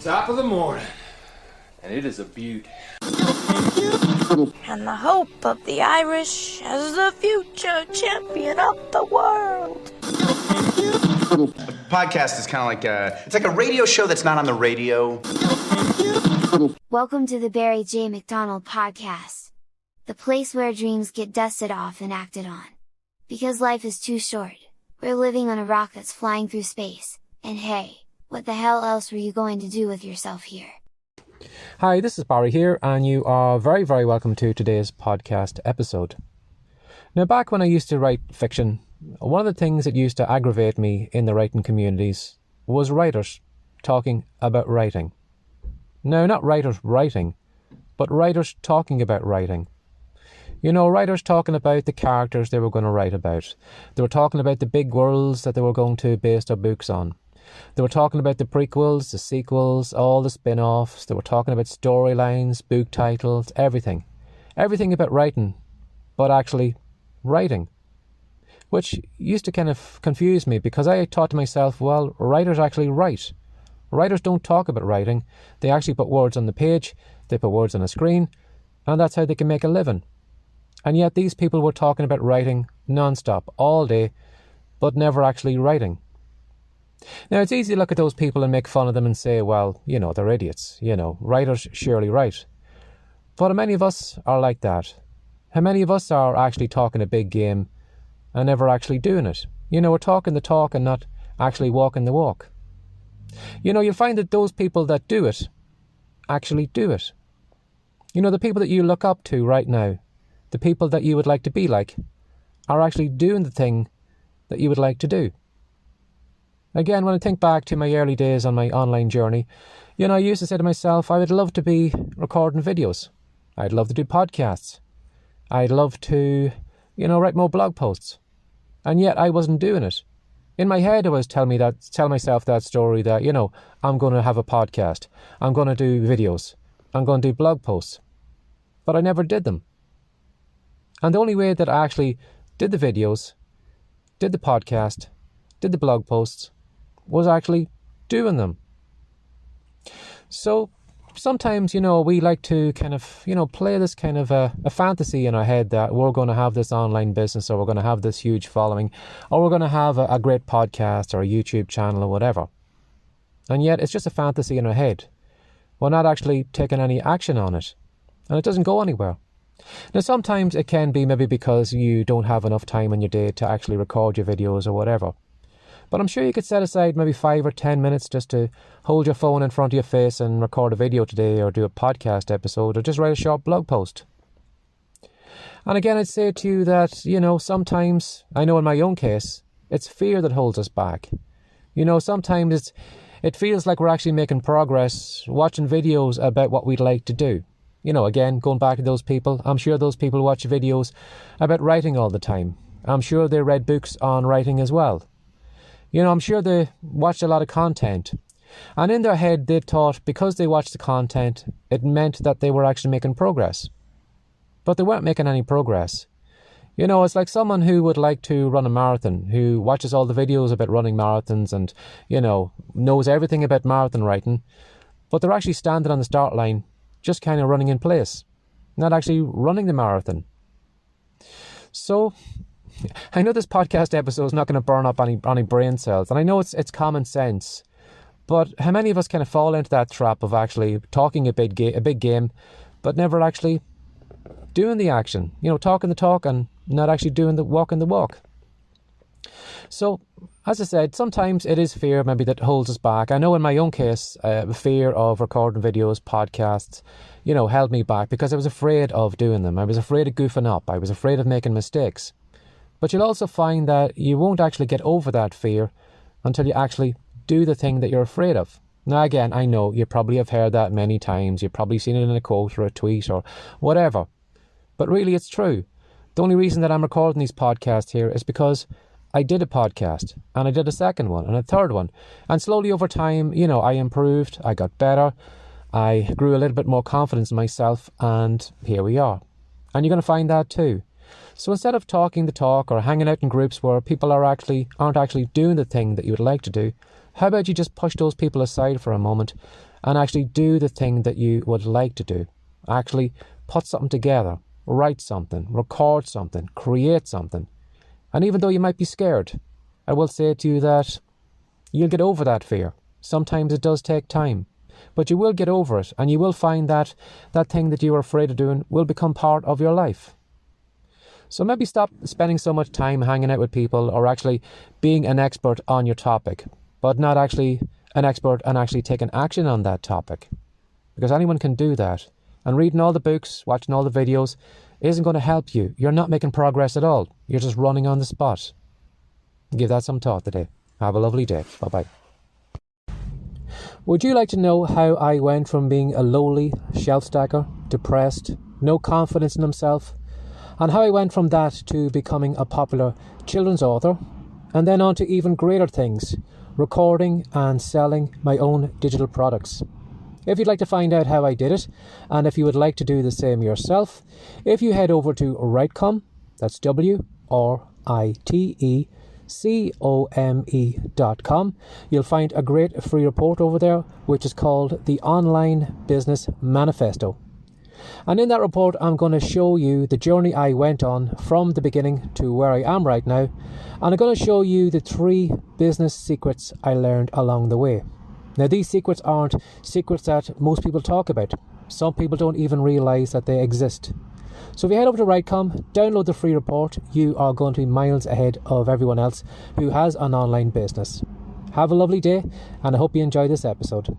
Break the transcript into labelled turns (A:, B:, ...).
A: top of the morning, and it is a beaut.
B: And the hope of the Irish as the future champion of the world.
C: A podcast is kind of like it's like a radio show that's not on the radio.
D: Welcome to the Barry J. McDonald podcast. The place where dreams get dusted off and acted on. Because life is too short. We're living on a rock that's flying through space, and hey, what the hell else were you going to do with yourself here?
E: Hi, this is Barry here, and you are very, very welcome to today's podcast episode. Now, back when I used to write fiction, one of the things that used to aggravate me in the writing communities was writers talking about writing. Now, not writers writing, but writers talking about writing. You know, writers talking about the characters they were going to write about. They were talking about the big worlds that they were going to base their books on. They were talking about the prequels, the sequels, all the spin-offs. They were talking about storylines, book titles, everything. Everything about writing, but actually writing. Which used to kind of confuse me because I thought to myself, well, writers actually write. Writers don't talk about writing. They actually put words on the page, they put words on a screen, and that's how they can make a living. And yet these people were talking about writing non-stop, all day, but never actually writing. Now, it's easy to look at those people and make fun of them and say, well, you know, they're idiots. You know, writers surely write. But how many of us are like that? How many of us are actually talking a big game and never actually doing it? You know, we're talking the talk and not actually walking the walk. You know, you'll find that those people that do it actually do it. You know, the people that you look up to right now, the people that you would like to be like, are actually doing the thing that you would like to do. Again, when I think back to my early days on my online journey, you know, I used to say to myself, I would love to be recording videos. I'd love to do podcasts. I'd love to, you know, write more blog posts. And yet I wasn't doing it. In my head, I was tell myself that story that, you know, I'm going to have a podcast. I'm going to do videos. I'm going to do blog posts. But I never did them. And the only way that I actually did the videos, did the podcast, did the blog posts, was actually doing them. So sometimes, you know, we like to kind of, you know, play this kind of a fantasy in our head that we're going to have this online business, or we're going to have this huge following, or we're going to have a great podcast or a YouTube channel or whatever. And yet it's just a fantasy in our head. We're not actually taking any action on it. And it doesn't go anywhere. Now, sometimes it can be maybe because you don't have enough time in your day to actually record your videos or whatever. But I'm sure you could set aside maybe 5 or 10 minutes just to hold your phone in front of your face and record a video today, or do a podcast episode, or just write a short blog post. And again, I'd say to you that, you know, sometimes, I know in my own case, it's fear that holds us back. You know, sometimes it feels like we're actually making progress watching videos about what we'd like to do. You know, again, going back to those people, I'm sure those people watch videos about writing all the time. I'm sure they read books on writing as well. You know, I'm sure they watched a lot of content. And in their head, they thought because they watched the content, it meant that they were actually making progress. But they weren't making any progress. You know, it's like someone who would like to run a marathon, who watches all the videos about running marathons and, you know, knows everything about marathon writing, but they're actually standing on the start line, just kind of running in place, not actually running the marathon. So, I know this podcast episode is not going to burn up any brain cells, and I know it's common sense, but how many of us kind of fall into that trap of actually talking a big game, but never actually doing the action? You know, talking the talk and not actually walking the walk. So, as I said, sometimes it is fear maybe that holds us back. I know in my own case, fear of recording videos, podcasts, you know, held me back because I was afraid of doing them. I was afraid of goofing up. I was afraid of making mistakes. But you'll also find that you won't actually get over that fear until you actually do the thing that you're afraid of. Now, again, I know you probably have heard that many times. You've probably seen it in a quote or a tweet or whatever. But really, it's true. The only reason that I'm recording these podcasts here is because I did a podcast, and I did a second one, and a third one. And slowly over time, you know, I improved, I got better, I grew a little bit more confidence in myself, and here we are. And you're going to find that too. So instead of talking the talk or hanging out in groups where people aren't actually doing the thing that you would like to do, how about you just push those people aside for a moment and actually do the thing that you would like to do. Actually put something together, write something, record something, create something. And even though you might be scared, I will say to you that you'll get over that fear. Sometimes it does take time, but you will get over it, and you will find that that thing that you were afraid of doing will become part of your life. So maybe stop spending so much time hanging out with people or actually being an expert on your topic, but not actually an expert and actually taking action on that topic. Because anyone can do that. And reading all the books, watching all the videos isn't going to help you. You're not making progress at all. You're just running on the spot. Give that some thought today. Have a lovely day. Bye-bye. Would you like to know how I went from being a lowly shelf stacker, depressed, no confidence in himself, and how I went from that to becoming a popular children's author, and then on to even greater things, recording and selling my own digital products? If you'd like to find out how I did it, and if you would like to do the same yourself, if you head over to Writecom, that's WRITECOME.com, you'll find a great free report over there, which is called the Online Business Manifesto. And in that report, I'm going to show you the journey I went on from the beginning to where I am right now. And I'm going to show you the 3 business secrets I learned along the way. Now, these secrets aren't secrets that most people talk about. Some people don't even realize that they exist. So if you head over to Writecom, download the free report, you are going to be miles ahead of everyone else who has an online business. Have a lovely day, and I hope you enjoy this episode.